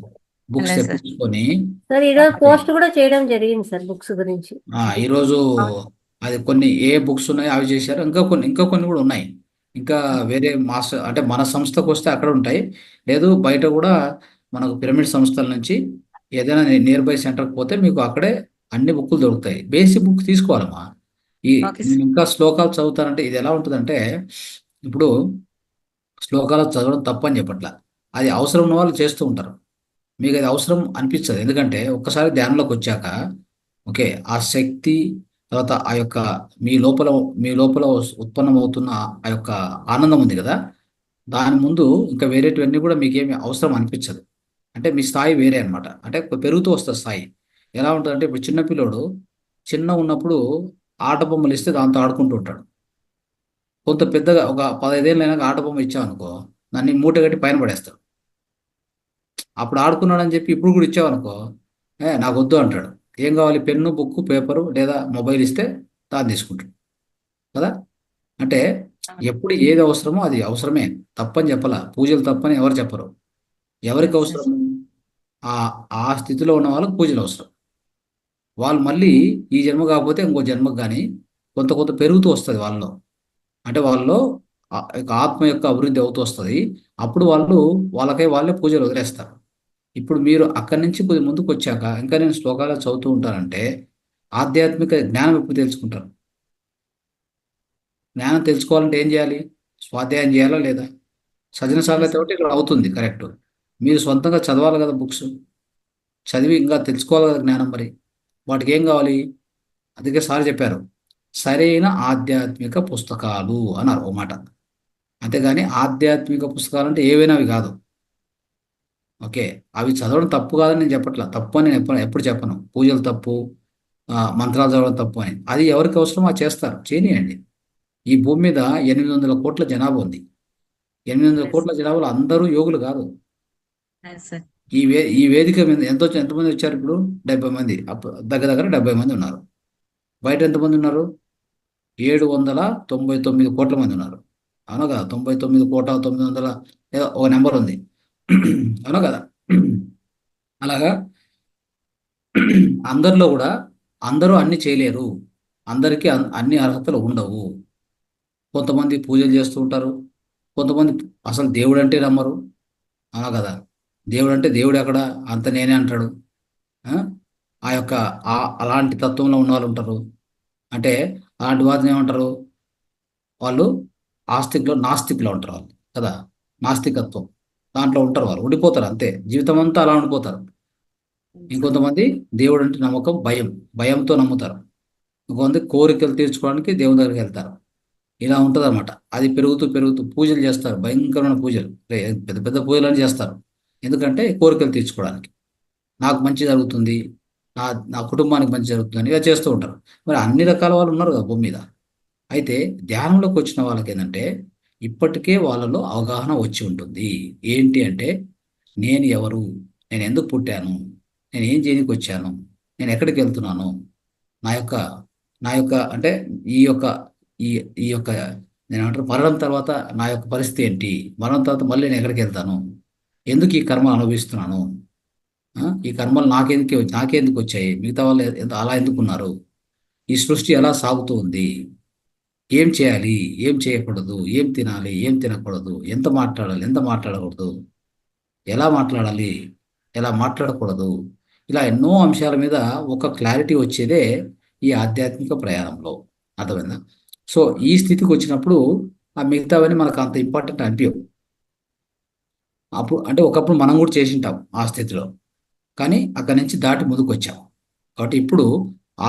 బుక్స్ అలా సార్. తెప్పించుకొని సార్ ఈరోజు పోస్ట్ కూడా చేయడం జరిగింది సార్ బుక్స్ గురించి. ఈరోజు అవును. అది కొన్ని ఏ బుక్స్ ఉన్నాయో అవి చేశారు. ఇంకా కొన్ని కూడా ఉన్నాయి. ఇంకా వేరే మాస్టర్ అంటే మన సంస్థకు వస్తే అక్కడ ఉంటాయి, లేదు బయట కూడా మనకు పిరమిడ్ సంస్థల నుంచి ఏదైనా నియర్ బై సెంటర్కి పోతే మీకు అక్కడే అన్ని బుక్కులు దొరుకుతాయి. బేసిక్ బుక్ తీసుకోవాలమ్మా. ఓకే నేను సార్. ఇంకా శ్లోకాలు చదువుతానంటే ఇది ఎలా ఉంటుందంటే, ఇప్పుడు శ్లోకాలు చదవడం తప్పని చెప్పట్లా, అది అవసరం ఉన్న వాళ్ళు చేస్తూ ఉంటారు. మీకు అది అవసరం అనిపించదు, ఎందుకంటే ఒక్కసారి ధ్యానంలోకి వచ్చాక ఓకే ఆ శక్తి, తర్వాత ఆ యొక్క మీ లోపల ఉత్పన్నమవుతున్న ఆ యొక్క ఆనందం ఉంది కదా, దాని ముందు ఇంకా వేరేటివన్నీ కూడా మీకేమి అవసరం అనిపించదు. అంటే మీ స్థాయి వేరే అనమాట. అంటే పెరుగుతూ వస్తుంది స్థాయి. ఎలా ఉంటుందంటే ఇప్పుడు చిన్న పిల్లోడు చిన్న ఉన్నప్పుడు ఆట బొమ్మలు ఇస్తే దాంతో ఆడుకుంటూ ఉంటాడు. కొంత పెద్దగా ఒక 15 ఏళ్ళు అయినాక ఆట బొమ్మ ఇచ్చామనుకో దాన్ని మూట కట్టి పైన పడేస్తాడు. అప్పుడు ఆడుకున్నాడని చెప్పి ఇప్పుడు కూడా ఇచ్చావనుకో నాకు వద్దు అంటాడు. ఏం కావాలి? పెన్ను, బుక్, పేపరు లేదా మొబైల్ ఇస్తే దాన్ని తీసుకుంటాడు కదా. అంటే ఎప్పుడు ఏది అవసరమో అది అవసరమే, తప్పని చెప్పాల. పూజలు తప్పని ఎవరు చెప్పరు. ఎవరికి అవసరము? ఆ ఆ స్థితిలో ఉన్న వాళ్ళకి పూజలు అవసరం. వాళ్ళు మళ్ళీ ఈ జన్మ కాకపోతే ఇంకో జన్మకు కానీ కొంత కొంత పెరుగుతూ వస్తుంది వాళ్ళలో. అంటే వాళ్ళలో ఆత్మ యొక్క అభివృద్ధి అవుతూ వస్తుంది. అప్పుడు వాళ్ళు వాళ్ళకై వాళ్ళే పూజలు వదిలేస్తారు. ఇప్పుడు మీరు అక్కడి నుంచి కొద్ది ముందుకు వచ్చాక ఇంకా నేను శ్లోకాలు చదువుతూ ఉంటానంటే ఆధ్యాత్మిక జ్ఞానం ఎప్పుడు తెలుసుకుంటారు? జ్ఞానం తెలుసుకోవాలంటే ఏం చేయాలి? స్వాధ్యాయం చేయాలా లేదా? సజన సాంగత్యం ఒకటి ఇక్కడ అవుతుంది, కరెక్ట్. మీరు సొంతంగా చదవాలి కదా బుక్స్, చదివి ఇంకా తెలుసుకోవాలి కదా జ్ఞానం. మరి వాటికి ఏం కావాలి? అందుకే సార్ చెప్పారు సరైన ఆధ్యాత్మిక పుస్తకాలు అన్నారు ఓ మాట. అంతేగాని ఆధ్యాత్మిక పుస్తకాలు అంటే ఏవైనా అవి కాదు. ఓకే, అవి చదవడం తప్పు కాదని నేను చెప్పట్లా, తప్పు అని నేను ఎప్పుడు చెప్పను. పూజలు తప్పు, మంత్రాలు చదవడం తప్పు అని. అది ఎవరికి అవసరమో అది చేస్తారు, చేయనియండి. ఈ భూమి మీద 800 కోట్ల జనాభా ఉంది. 800 కోట్ల జనాభాలో అందరూ యోగులు కాదు. ఈ వేదిక మీద ఎంతమంది వచ్చారు? ఇప్పుడు 70 మంది, దగ్గర 70 మంది ఉన్నారు. బయట ఎంతమంది ఉన్నారు? 799 కోట్ల మంది ఉన్నారు. అవునా కదా? 99,900 ఏదో ఒక నెంబర్ ఉంది. అవునా కదా? అలాగా అందరిలో కూడా అందరూ అన్ని చేయలేరు. అందరికీ అన్ని అర్హతలు ఉండవు. కొంతమంది పూజలు చేస్తూ ఉంటారు, కొంతమంది అసలు దేవుడు అంటే నమ్మరు. అవునా కదా? దేవుడు అంటే దేవుడు ఎక్కడ, అంత నేనే అంటాడు. ఆ యొక్క అలాంటి తత్వంలో ఉన్న వాళ్ళు ఉంటారు. అంటే అలాంటి వాటిని ఏమంటారు? వాళ్ళు నాస్తికులో ఉంటారు వాళ్ళు కదా. నాస్తికత్వం దాంట్లో ఉంటారు, వాళ్ళు ఉండిపోతారు అంతే, జీవితం అంతా అలా ఉండిపోతారు. ఇంకొంతమంది దేవుడు అంటే నమ్మకం, భయంతో నమ్ముతారు. ఇంకొంతమంది కోరికలు తీర్చుకోవడానికి దేవుని దగ్గరికి వెళ్తారు. ఇలా ఉంటుంది అనమాట. అది పెరుగుతూ పెరుగుతూ పూజలు చేస్తారు, భయంకరమైన పూజలు, పెద్ద పెద్ద పూజలు అని చేస్తారు. ఎందుకంటే కోరికలు తీర్చుకోవడానికి, నాకు మంచి జరుగుతుంది, నా నా కుటుంబానికి మంచి జరుగుతుంది అని ఇలా చేస్తూ ఉంటారు. మరి అన్ని రకాల వాళ్ళు ఉన్నారు కదా భూమి మీద. అయితే ధ్యానంలోకి వచ్చిన వాళ్ళకి ఏంటంటే ఇప్పటికే వాళ్ళలో అవగాహన వచ్చి ఉంటుంది. ఏంటి అంటే నేను ఎవరు, నేను ఎందుకు పుట్టాను, నేను ఏం చేయడానికి వచ్చాను, నేను ఎక్కడికి వెళ్తున్నాను, నా యొక్క అంటే ఈ యొక్క ఈ ఈ యొక్క నేను అంటారు మరణం తర్వాత నా యొక్క పరిస్థితి ఏంటి, మరణం తర్వాత మళ్ళీ నేను ఎక్కడికి వెళ్తాను, ఎందుకు ఈ కర్మ అనుభవిస్తున్నాను, ఈ కర్మలు నాకెందుకు వచ్చాయి, మిగతా వాళ్ళు అలా ఎందుకున్నారు, ఈ సృష్టి ఎలా సాగుతూ ఉంది, ఏం చేయాలి, ఏం చేయకూడదు, ఏం తినాలి, ఏం తినకూడదు, ఎంత మాట్లాడాలి, ఎంత మాట్లాడకూడదు, ఎలా మాట్లాడాలి, ఎలా మాట్లాడకూడదు, ఇలా ఎన్నో అంశాల మీద ఒక క్లారిటీ వచ్చేదే ఈ ఆధ్యాత్మిక ప్రయాణంలో. అర్థమైందా? సో ఈ స్థితికి వచ్చినప్పుడు ఆ మిగతావన్నీ మనకు అంత ఇంపార్టెంట్ అనిపించవు. అప్పుడు అంటే ఒకప్పుడు మనం కూడా చేసింటాం ఆ స్థితిలో, కానీ అక్కడి నుంచి దాటి ముందుకు వచ్చాం. కాబట్టి ఇప్పుడు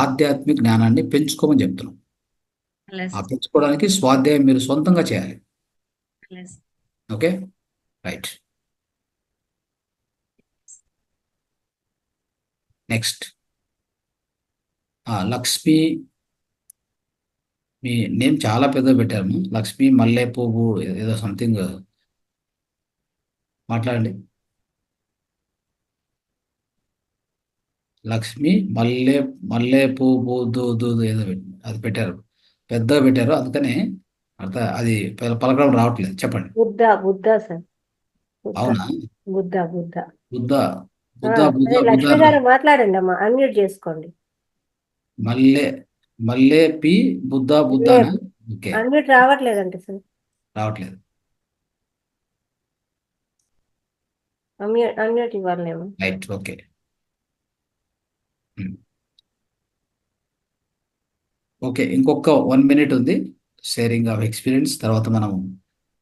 ఆధ్యాత్మిక జ్ఞానాన్ని పెంచుకోమని చెప్తున్నాం. ఆ పెంచుకోవడానికి స్వాధ్యాయం మీరు సొంతంగా చేయాలి. Okay, right. నెక్స్ట్ లక్ష్మి, మీ నేమ్ చాలా పెద్దగా పెట్టారు. లక్ష్మి మల్లె పువ్వు ఏదో సంథింగ్ మాట్లాడండి. లక్ష్మి మల్లె పువ్వు ఏదో అది పెట్టారు, పెద్దగా పెట్టారు, అందుకని అది పలకడం రావట్లేదు. చెప్పండి. బుద్ధ సార్. అవునా? బుద్ధ బుద్ధ లక్ష్మి గారు మాట్లాడండి అమ్మా, అన్మ్యూట్ చేసుకోండి. మల్లె పి బుద్ధ. ఓకే, అన్మ్యూట్ రావట్లేదండి సార్. రావట్లేదు. అన్మ్యూట్ ఇవ్వాలేమో. Right, okay. ఓకే, ఇంకొక 1 minute ఉంది షేరింగ్ ఆఫ్ ఎక్స్పీరియన్స్. తర్వాత మనం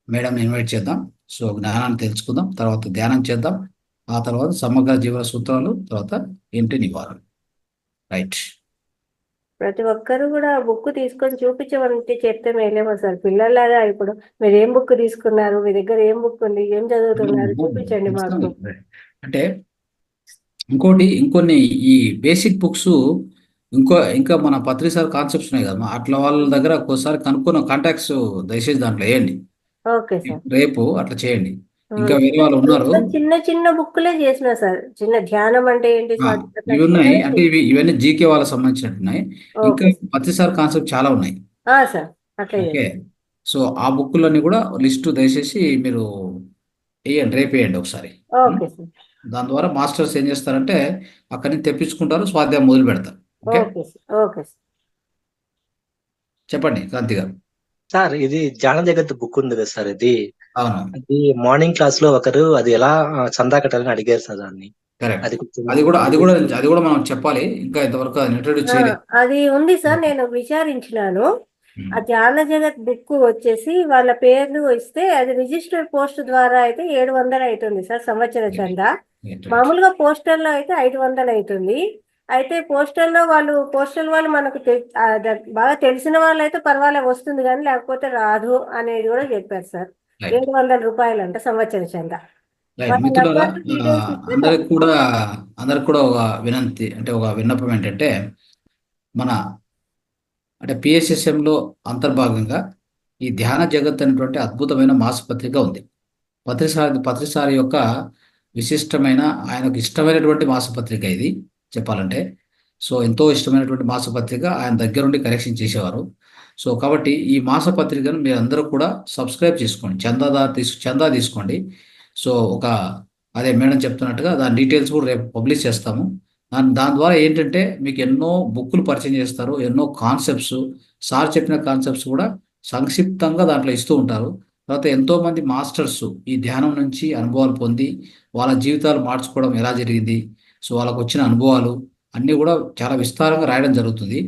మేడంని ఇన్వైట్ చేద్దాం. సో జ్ఞానాన్ని తెలుసుకుందాం, తర్వాత ధ్యానం చేద్దాం, ఆ తర్వాత సమగ్ర జీవన సూత్రాలు, తర్వాత ఇంటి నివారణ. రైట్. ప్రతి ఒక్కరు కూడా బుక్ తీసుకొని చూపించమంటే చెప్తే మేలేమో సార్. పిల్లలాగా ఇప్పుడు మీరు ఏం బుక్ తీసుకున్నారు, మీ దగ్గర ఏం బుక్ ఉంది, ఏం చదువుతున్నారు చూపించండి మాకు. అంటే ఇంకొన్ని ఈ బేసిక్ బుక్స్ ఇంకా మన పత్రిసార్ కాన్సెప్ట్స్ ఉన్నాయి కదా, అట్లా వాళ్ళ దగ్గర ఒక్కోసారి కనుక్కున్న కాంటాక్ట్స్ దయచేసి దాంట్లో వేయండి. Okay sir. రేపు అట్లా చేయండి. ఇంకా వేరే వాళ్ళు ఉన్నారు. చిన్న చిన్న బుక్లే చేసిన సార్. చిన్న ధ్యానం అంటే ఏంటి సార్, అట్లా ఇవి ఉన్నాయి. చిన్నవి. అంటే ఇవన్నీ జీకే వాళ్ళకి సంబంధించినట్టున్నాయి. ఇంకా ఓకే పత్రిసార్ కాన్సెప్ట్ చాలా ఉన్నాయి. సార్, అట్లా ఓకే. సో ఆ బుక్కులన్నీ కూడా లిస్టు దయచేసి మీరు వేయండి, రేపు వేయండి ఒకసారి. Okay sir. దాని ద్వారా మాస్టర్స్ ఏం చేస్తారంటే అక్కడి నుంచి తెప్పించుకుంటారు, స్వాధ్యాయం మొదలు పెడతారు. Okay, okay sir. Okay sir. చెప్పండి క్రాంతి గారు. సార్ ఇది ధ్యాన జగత్ బుక్ ఉంది కదా సార్, అవును, అది మార్నింగ్ క్లాస్ లో ఒకరు అది ఎలా చందా కట్టాలని అడిగారు సార్ దాన్ని. కరెక్ట్. అది కొంచెం అది కూడా మనం చెప్పాలి. ఇంకా ఇంతవరకు ఇంట్రడ్యూస్ చేయలేదు. అది ఉంది సార్, నేను విచారించినాను. ఆ ధ్యాన జగత్ బుక్ వచ్చేసి వాళ్ళ పేర్లు ఇస్తే అది రిజిస్టర్ పోస్ట్ ద్వారా అయితే 700 అవుతుంది సార్ సంవత్సర చందా. మామూలుగా పోస్టల్లో అయితే 500 అవుతుంది. అయితే పోస్టల్ వాళ్ళు మనకు బాగా తెలిసిన వాళ్ళు అయితే పర్వాలేదు వస్తుంది, కానీ లేకపోతే రాదు అనేది కూడా చెప్పారు సార్. Right. 700 రూపాయలు అంట సంవత్సర చందా. రైట్. మిత్రులారా, అందరికి కూడా ఒక వినంతి, అంటే ఒక విన్నపం ఏంటంటే, మన అంటే పిఎస్ఎస్ఎంలో అంతర్భాగంగా ఈ ధ్యాన జగత్ అనేటువంటి అద్భుతమైన మాసపత్రిక ఉంది. పత్రిసారి యొక్క విశిష్టమైన, ఆయనకు ఇష్టమైనటువంటి మాసపత్రిక ఇది చెప్పాలంటే. సో ఎంతో ఇష్టమైనటువంటి మాసపత్రిక, ఆయన దగ్గరుండి కరెక్షన్ చేసేవారు. సో కాబట్టి ఈ మాసపత్రికను మీరు అందరూ కూడా సబ్స్క్రైబ్ చేసుకోండి, చందా తీసుకోండి. సో అదే మేడం చెప్తున్నట్టుగా దాని డీటెయిల్స్ కూడా రేపు పబ్లిష్ చేస్తాము. దాని ద్వారా ఏంటంటే మీకు ఎన్నో బుక్కులు పరిచయం చేస్తారు, ఎన్నో కాన్సెప్ట్స్, సార్ చెప్పిన కాన్సెప్ట్స్ కూడా సంక్షిప్తంగా దాంట్లో ఇస్తూ ఉంటారు. తర్వాత ఎంతోమంది మాస్టర్స్ ఈ ధ్యానం నుంచి అనుభవాలు పొంది వాళ్ళ జీవితాలు మార్చుకోవడం ఎలా జరిగింది, సో వాళ్ళకు వచ్చిన అనుభవాలు అన్నీ కూడా చాలా విస్తారంగా రాయడం జరుగుతుంది.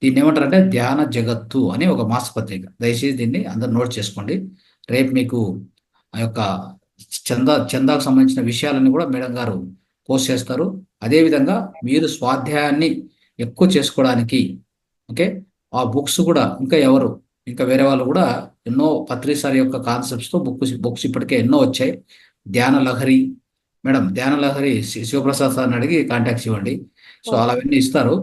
దీన్ని ఏమంటారంటే ధ్యాన జగత్తు అని ఒక మాసపత్రిక. దయచేసి దీన్ని అందరూ నోట్ చేసుకోండి. రేపు మీకు ఆ యొక్క చందాకు సంబంధించిన విషయాలన్నీ కూడా మేడం గారు పోస్ట్ చేస్తారు. అదేవిధంగా మీరు స్వాధ్యాయాన్ని ఎక్కువ చేసుకోవడానికి ఓకే, ఆ బుక్స్ కూడా ఇంకా వేరే వాళ్ళు కూడా ఎన్నో పత్రిసారి యొక్క కాన్సెప్ట్స్తో బుక్స్ ఇప్పటికే ఎన్నో వచ్చాయి. ధ్యాన లహరి మేడం, ధ్యాన లహరి శివప్రసాద్ సార్ని అడిగి కాంటాక్ట్స్ ఇవ్వండి. సో అవన్నీ ఇస్తారు.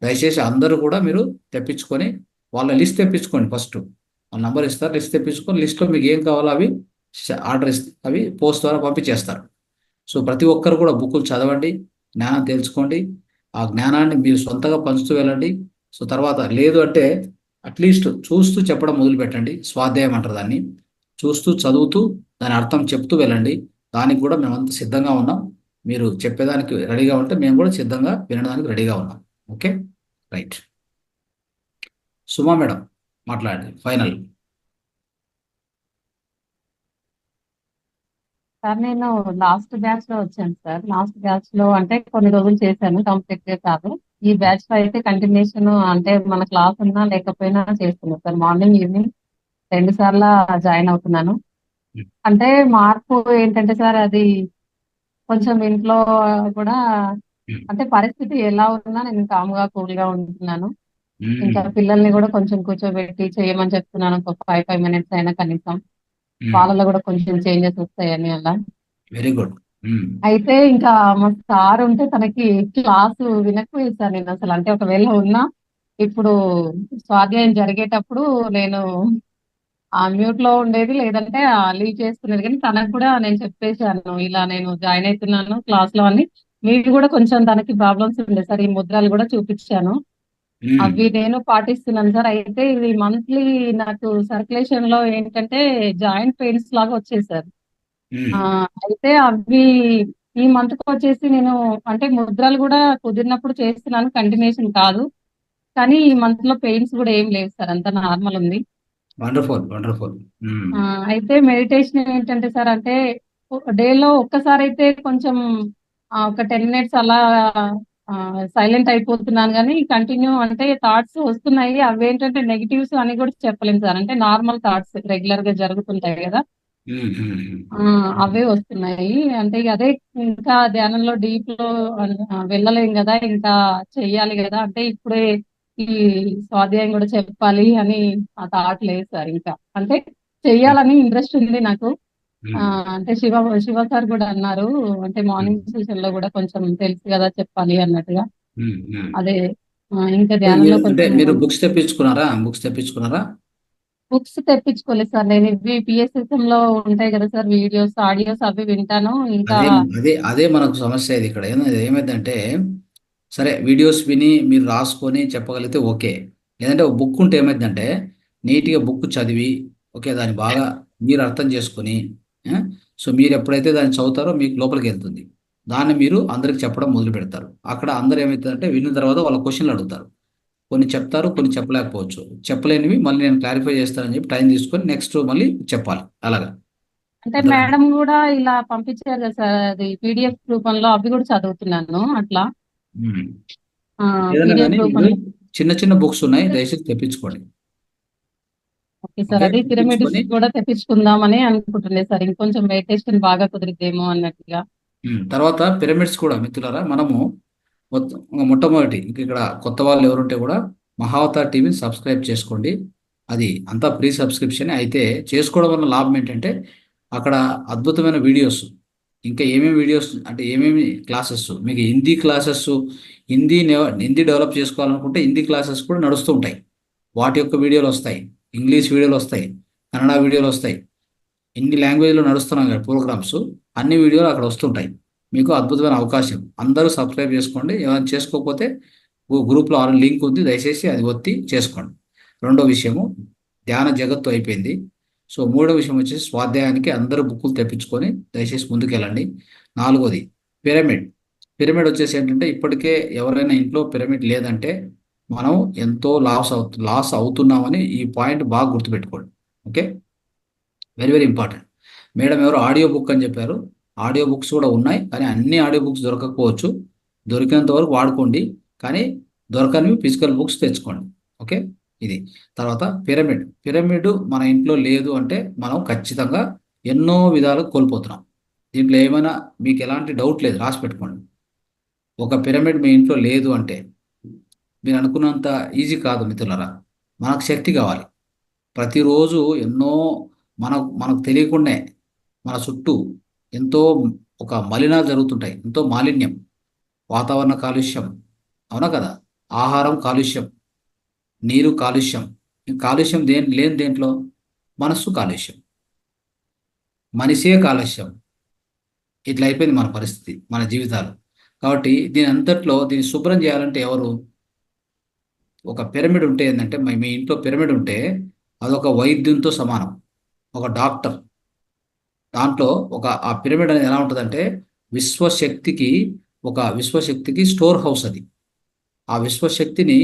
దయచేసి అందరూ కూడా మీరు తెప్పించుకొని వాళ్ళ లిస్ట్ తెప్పించుకోండి. ఫస్ట్ వాళ్ళ నంబర్ ఇస్తారు, లిస్ట్ తెప్పించుకొని లిస్ట్లో మీకు ఏం కావాలో అవి ఆర్డర్ ఇస్తే అవి పోస్ట్ ద్వారా పంపించేస్తారు. సో ప్రతి ఒక్కరు కూడా బుక్కులు చదవండి, జ్ఞానం తెలుసుకోండి. ఆ జ్ఞానాన్ని మీరు సొంతంగా పంచుతూ వెళ్ళండి. సో తర్వాత లేదు అంటే అట్లీస్ట్ చూస్తూ చెప్పడం మొదలు పెట్టండి. స్వాధ్యాయం అంటారు దాన్ని. చూస్తూ చదువుతూ దాని అర్థం చెప్తూ వెళ్ళండి. దానికి కూడా మేమంతా సిద్ధంగా ఉన్నాం. మీరు చెప్పేదానికి రెడీగా ఉంటే మేము కూడా సిద్ధంగా వినడానికి రెడీగా ఉన్నాం. Okay, right. సుమా మేడం మాట్లాడండి ఫైనల్. సార్ నేను లాస్ట్ బ్యాచ్ లో వచ్చాను సార్. లాస్ట్ బ్యాచ్ లో అంటే కొన్ని రోజులు చేశాను, కంప్లీట్ గా కాదు. ఈ బ్యాచ్ లో అయితే కంటిన్యూషన్ అంటే మన క్లాస్ ఉన్నా లేకపోయినా చేస్తున్నాను సార్. మార్నింగ్ ఈవినింగ్ 2 సార్లు జాయిన్ అవుతున్నాను. అంటే మార్పు ఏంటంటే సార్, అది కొంచెం ఇంట్లో కూడా అంటే పరిస్థితి ఎలా ఉన్నా నేను కామ్గా కూల్ గా ఉంటున్నాను. ఇంకా పిల్లల్ని కూడా కొంచెం కూర్చోబెట్టి చేయమని చెప్తున్నాను, ఒక 5 minutes అయినా కనీసం. వాళ్ళలో కూడా కొంచెం చేంజెస్ వస్తాయని అలా. Very good. అయితే ఇంకా మా సార్ ఉంటే తనకి క్లాసు వినకపోయేది సార్ నేను అసలు. అంటే ఒకవేళ ఉన్నా ఇప్పుడు స్వాధ్యాయం జరిగేటప్పుడు నేను ఆ మ్యూట్ లో ఉండేది, లేదంటే లీవ్ చేసుకునేది. కానీ తనకు కూడా నేను చెప్పేశాను, ఇలా నేను జాయిన్ అవుతున్నాను క్లాస్ లో అని. మీరు కూడా కొంచెం తనకి ప్రాబ్లమ్స్ ఉండే సార్, ఈ ముద్రలు కూడా చూపించాను, అవి నేను పాటిస్తున్నాను సార్. అయితే ఇది మంత్లీ నాకు సర్క్యులేషన్ లో ఏంటంటే జాయింట్ పెయిన్స్ లాగా వచ్చాయి సార్. అయితే అవి ఈ మంత్ కి వచ్చేసి నేను అంటే ముద్రలు కూడా కుదిరినప్పుడు చేస్తున్నాను, కంటిన్యూషన్ కాదు. కానీ ఈ మంత్ లో పెయిన్స్ కూడా ఏం లేవు సార్, అంతా నార్మల్ ఉంది. Wonderful wonderful. అయితే మెడిటేషన్ ఏంటంటే సార్, అంటే డేలో ఒక్కసారి అయితే కొంచెం ఒక 10 minutes అలా సైలెంట్ అయిపోతున్నాను, కానీ కంటిన్యూ అంటే థాట్స్ వస్తున్నాయి. అవి ఏంటంటే నెగిటివ్స్ అని కూడా చెప్పలేము సార్, అంటే నార్మల్ థాట్స్ రెగ్యులర్ గా జరుగుతుంటాయి కదా, అవే వస్తున్నాయి. అంటే అదే ఇంకా ధ్యానంలో డీప్ లో వెళ్ళలేం కదా, ఇంకా చెయ్యాలి కదా. అంటే ఇప్పుడే ఈ స్వాధ్యాయం కూడా చెప్పాలి అని ఆ థాట్ లేదు సార్. ఇంకా అంటే చెయ్యాలని ఇంట్రెస్ట్ ఉంది నాకు. అంటే శివ సార్ కూడా అన్నారు, అంటే మార్నింగ్ సెషన్ లో కూడా కొంచెం తెలుసు కదా చెప్పాలి అన్నట్టుగా. అదే ఇంకా ధ్యానంలో అంటే కొంచెం మీరు బుక్స్ తెప్పించుకున్నారా? బుక్స్ తెప్పించుకోలేదు సార్. నేను ఇవి పిఎస్ఎస్ఎం లో ఉంటాయి కదా సార్, వీడియోస్ ఆడియోస్ అవి వింటాను. ఇంకా అదే అదే అదే మనకు సమస్య ఇది ఇక్కడ ఏమైందంటే, సరే వీడియోస్ విని మీరు రాసుకొని చెప్పగలిగితే ఓకే. లేదంటే ఒక బుక్ ఉంటే ఏమైందంటే నీట్గా బుక్ చదివి ఓకే దాన్ని బాగా మీరు అర్థం చేసుకొని సో మీరు ఎప్పుడైతే దాన్ని చదువుతారో మీకు లోపలికి వెళ్తుంది. దాన్ని మీరు అందరికి చెప్పడం మొదలు పెడతారు. అక్కడ అందరూ ఏమవుతుందంటే విన్న తర్వాత వాళ్ళ క్వశ్చన్లు అడుగుతారు. కొన్ని చెప్తారు, కొన్ని చెప్పలేకపోవచ్చు. చెప్పలేనివి మళ్ళీ నేను క్లారిఫై చేస్తానని చెప్పి టైం తీసుకొని నెక్స్ట్ మళ్ళీ చెప్పాలి. అలాగా అంటే అర్థమైందా? మేడం కూడా ఇలా పంపించారు కదా సార్, అది పీడిఎఫ్ రూపంలో అవి కూడా చదువుతున్నాను అట్లా. ఉమ్. ఏదైనా పీడిఎఫ్ కానీ మీరు రూపంలో. చిన్న చిన్న బుక్స్ ఉన్నాయి, దయచేసి తెప్పించుకోండి. ఓకే సార్, ఓకే అదే పిరమిడ్స్ తెప్పించుకొని కూడా తెప్పించుకుందామని అనుకుంటుండే సార్, ఇంకొంచెం మెడిటేషన్ బాగా కుదిరిద్దేమో అన్నట్టుగా. తర్వాత పిరమిడ్స్ కూడా మిత్రులారా మనము మొట్టమొదటి ఇక్కడ కొత్త వాళ్ళు ఎవరుంటే కూడా మహావతార్ టీవీని సబ్స్క్రైబ్ చేసుకోండి. అది అంతా ఫ్రీ సబ్స్క్రిప్షన్. అయితే చేసుకోవడం వల్ల లాభం ఏంటంటే అక్కడ అద్భుతమైన వీడియోస్, ఇంకా ఏమేమి వీడియోస్ అంటే ఏమేమి క్లాసెస్, మీకు హిందీ క్లాసెస్, హిందీ డెవలప్ చేసుకోవాలనుకుంటే హిందీ క్లాసెస్ కూడా నడుస్తూ ఉంటాయి. వాటి యొక్క వీడియోలు వస్తాయి, ఇంగ్లీష్ వీడియోలు వస్తాయి, కన్నడ వీడియోలు వస్తాయి. ఇన్ని లాంగ్వేజ్లో నడుస్తున్నాం కదా ప్రోగ్రామ్స్, అన్ని వీడియోలు అక్కడ వస్తుంటాయి. మీకు అద్భుతమైన అవకాశం. అందరూ సబ్స్క్రైబ్ చేసుకోండి. ఎవరైనా చేసుకోకపోతే గ్రూప్లో ఆల్రెడీ లింక్ ఉంది, దయచేసి అది ఒత్తి చేసుకోండి. రెండో విషయము ధ్యాన జగత్తు అయిపోయింది. సో మూడో విషయం వచ్చేసి స్వాధ్యాయానికి అందరూ బుక్కులు తెప్పించుకొని దయచేసి ముందుకెళ్ళండి. నాలుగోది పిరమిడ్ వచ్చేసి ఏంటంటే ఇప్పటికే ఎవరైనా ఇంట్లో పిరమిడ్ లేదంటే మనం ఎంతో లాస్ అవుతున్నామని ఈ పాయింట్ బాగా గుర్తుపెట్టుకోండి. Okay, very very important. Madam ఎవరు ఆడియో బుక్ అని చెప్పారు. ఆడియో బుక్స్ కూడా ఉన్నాయి, కానీ అన్ని ఆడియో బుక్స్ దొరకకపోవచ్చు. దొరికినంత వరకు వాడుకోండి, కానీ దొరకనివి ఫిజికల్ బుక్స్ తెచ్చుకోండి. ఓకే, ఇది. తర్వాత పిరమిడ్ మన ఇంట్లో లేదు అంటే మనం ఖచ్చితంగా ఎన్నో విధాలు కోల్పోతున్నాం. దీంట్లో ఏమైనా మీకు ఎలాంటి డౌట్ లేదు, రాసి పెట్టుకోండి. ఒక పిరమిడ్ మీ ఇంట్లో లేదు అంటే మీరు అనుకున్నంత ఈజీ కాదు మిత్రులారా. మనకు శక్తి కావాలి. ప్రతిరోజు ఎన్నో మనకు తెలియకుండానే మన చుట్టూ ఎంతో ఒక మలినాలు జరుగుతుంటాయి, ఎంతో మాలిన్యం, వాతావరణ కాలుష్యం, అవునా కదా, ఆహారం కాలుష్యం, నీరు కాలుష్యం. ఈ కాలుష్యం లేని దేంట్లో మనస్సు కాలుష్యం, మనిషే కాలుష్యం. ఇట్లా అయిపోయింది మన పరిస్థితి, మన జీవితాలు. కాబట్టి దీన్ని శుభ్రం చేయాలంటే ఎవరు? ఒక పిరమిడ్ ఉంటే ఏంటంటే మీ ఇంట్లో పిరమిడ్ ఉంటే అదొక వైద్యంతో సమానం, ఒక డాక్టర్. దాంట్లో ఆ పిరమిడ్ అనేది ఎలా ఉంటుందంటే విశ్వశక్తికి స్టోర్ హౌస్ అది. ఆ విశ్వశక్తిని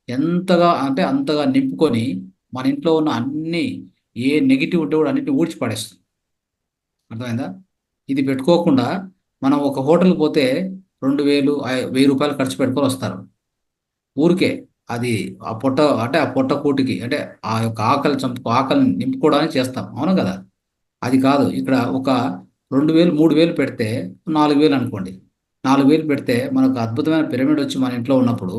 ఎంతగా అంటే అంతగా నింపుకొని మన ఇంట్లో ఉన్న ఏ నెగిటివ్ ఉంటే కూడా అన్నిటిని ఊడ్చి పడేస్తుంది. అర్థమైందా? ఇది పెట్టుకోకుండా మనం ఒక హోటల్కి పోతే 2000 1000 రూపాయలు ఖర్చు పెట్టుకొని వస్తారు. ఊరికే అది ఆ పొట్ట కూటికి అంటే ఆ యొక్క ఆకలిని నింపుకోవడానికి చేస్తాం, అవును కదా. అది కాదు. ఇక్కడ ఒక 2000 3000 పెడితే 4000 అనుకోండి. 4000 పెడితే మనకు అద్భుతమైన పిరమిడ్ వచ్చి మన ఇంట్లో ఉన్నప్పుడు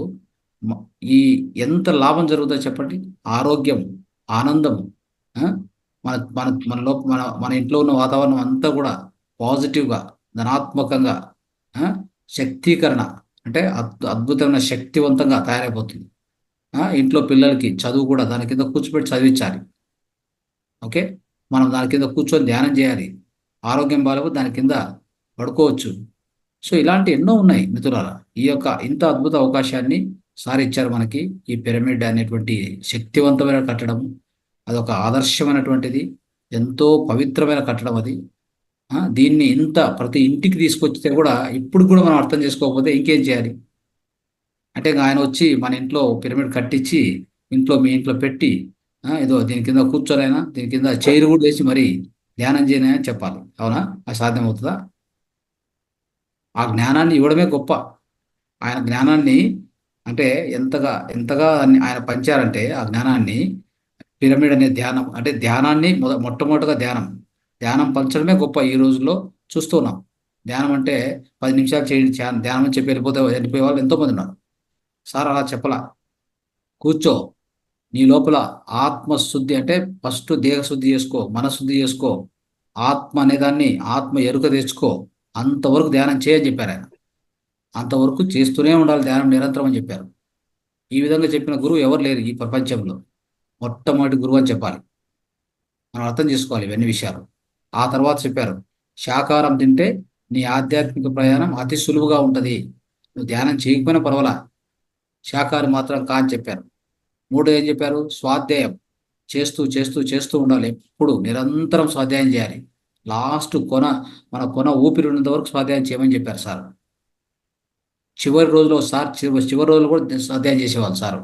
ఈ ఎంత లాభం జరుగుతుందో చెప్పండి. ఆరోగ్యం, ఆనందం, మన మన మన ఇంట్లో ఉన్న వాతావరణం అంతా కూడా పాజిటివ్గా, ధనాత్మకంగా, శక్తీకరణ అంటే అద్భుతమైన శక్తివంతంగా తయారైపోతుంది. ఇంట్లో పిల్లలకి చదువు కూడా దాని కింద కూర్చోబెట్టి చదివించాలి. ఓకే, మనం దాని కింద కూర్చొని ధ్యానం చేయాలి. ఆరోగ్యం బాగాలేకపోతే దాని కింద పడుకోవచ్చు. సో ఇలాంటి ఎన్నో ఉన్నాయి మిత్రులారా. ఇంత అద్భుత అవకాశాన్ని సార్ ఇచ్చారు మనకి. ఈ పిరమిడ్ అనేటువంటి శక్తివంతమైన కట్టడం, అదొక ఆదర్శమైనటువంటిది, ఎంతో పవిత్రమైన కట్టడం అది. దీన్ని ప్రతి ఇంటికి తీసుకొచ్చితే కూడా ఇప్పుడు కూడా మనం అర్థం చేసుకోకపోతే ఇంకేం చేయాలి అంటే, ఆయన వచ్చి మన ఇంట్లో పిరమిడ్ కట్టించి మీ ఇంట్లో పెట్టి ఏదో దీని కింద కూర్చోనైనా, దీని కింద చైర్ కూడా వేసి మరి ధ్యానం చేయనని అని చెప్పాలి. అవునా? అది సాధ్యమవుతుందా? ఆ జ్ఞానాన్ని ఇవ్వడమే గొప్ప. ఆయన జ్ఞానాన్ని అంటే ఎంతగా ఆయన పంచారంటే ఆ జ్ఞానాన్ని. పిరమిడ్ అనే ధ్యానం అంటే ధ్యానాన్ని మొట్టమొదటిగా ధ్యానం పంచడమే గొప్ప. ఈ రోజుల్లో చూస్తున్నాం. ధ్యానం అంటే 10 నిమిషాలు చేయండి ధ్యానం అని చెప్పి వెళ్ళిపోయే వాళ్ళు ఎంతోమంది ఉన్నారు. సార్ అలా చెప్పలా. కూర్చో. నీ లోపల ఆత్మశుద్ధి అంటే ఫస్ట్ దేహశుద్ధి చేసుకో, మనశుద్ధి చేసుకో, ఆత్మ అనేదాన్ని ఆత్మ ఎరుక తెచ్చుకో, అంతవరకు ధ్యానం చేయని చెప్పారు ఆయన. అంతవరకు చేస్తూనే ఉండాలి ధ్యానం నిరంతరం అని చెప్పారు. ఈ విధంగా చెప్పిన గురువు ఎవరు లేరు ఈ ప్రపంచంలో. మొట్టమొదటి గురువు అని చెప్పాలి. మనం అర్థం చేసుకోవాలి ఇవన్నీ విషయాలు. ఆ తర్వాత చెప్పారు, శాకాహారం తింటే నీ ఆధ్యాత్మిక ప్రయాణం అతి సులువుగా ఉంటుంది. నువ్వు ధ్యానం చేయకపోయినా పర్వాలా, శాకాహారం మాత్రం కా అని చెప్పారు. మూడో ఏం చెప్పారు, స్వాధ్యాయం చేస్తూ చేస్తూ చేస్తూ ఉండాలి. ఎప్పుడు నిరంతరం స్వాధ్యాయం చేయాలి. లాస్ట్ మన కొన ఊపిరి ఉన్నంత వరకు స్వాధ్యాయం చేయమని చెప్పారు సార్. చివరి రోజులో సార్ చివరి రోజులు కూడా స్వాధ్యాయం చేసేవాళ్ళు సార్.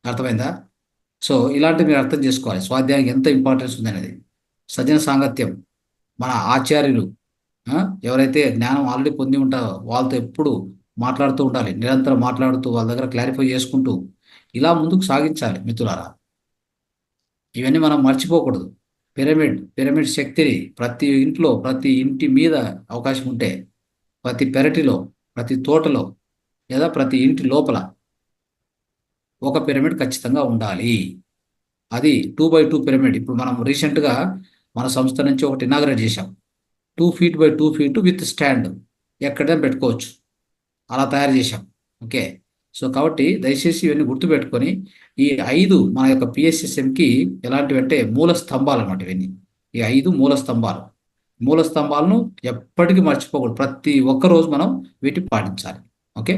అర్థమైందా? సో ఇలాంటివి మీరు అర్థం చేసుకోవాలి, స్వాధ్యాయానికి ఎంత ఇంపార్టెన్స్ ఉందనేది. సజ్జన సాంగత్యం, మన ఆచార్యులు ఎవరైతే జ్ఞానం ఆల్రెడీ పొంది ఉంటారో వాళ్ళతో ఎప్పుడు మాట్లాడుతూ ఉండాలి, నిరంతరం మాట్లాడుతూ వాళ్ళ దగ్గర క్లారిఫై చేసుకుంటూ ఇలా ముందుకు సాగించాలి మిత్రులారా. ఇవన్నీ మనం మర్చిపోకూడదు. పిరమిడ్ శక్తిని ప్రతి ఇంట్లో, ప్రతి ఇంటి మీద అవకాశం ఉంటే, ప్రతి పెరటిలో, ప్రతి తోటలో, లేదా ప్రతి ఇంటి లోపల ఒక పిరమిడ్ ఖచ్చితంగా ఉండాలి. అది 2x2 పిరమిడ్. ఇప్పుడు మనం రీసెంట్గా మన సంస్థ నుంచి ఒకటి ఇనాగరేట్ చేశాం. 2 feet by 2 feet with stand, ఎక్కడైనా పెట్టుకోవచ్చు, అలా తయారు చేశాం. ఓకే. సో కాబట్టి దయచేసి ఇవన్నీ గుర్తుపెట్టుకొని, ఈ 5 మన యొక్క PSSMకి ఎలాంటివి అంటే మూల స్తంభాలు అన్నమాట. ఇవన్నీ ఈ 5 మూల స్తంభాలను ఎప్పటికీ మర్చిపోకూడదు. ప్రతి ఒక్క రోజు మనం వీటిని పాటించాలి. ఓకే.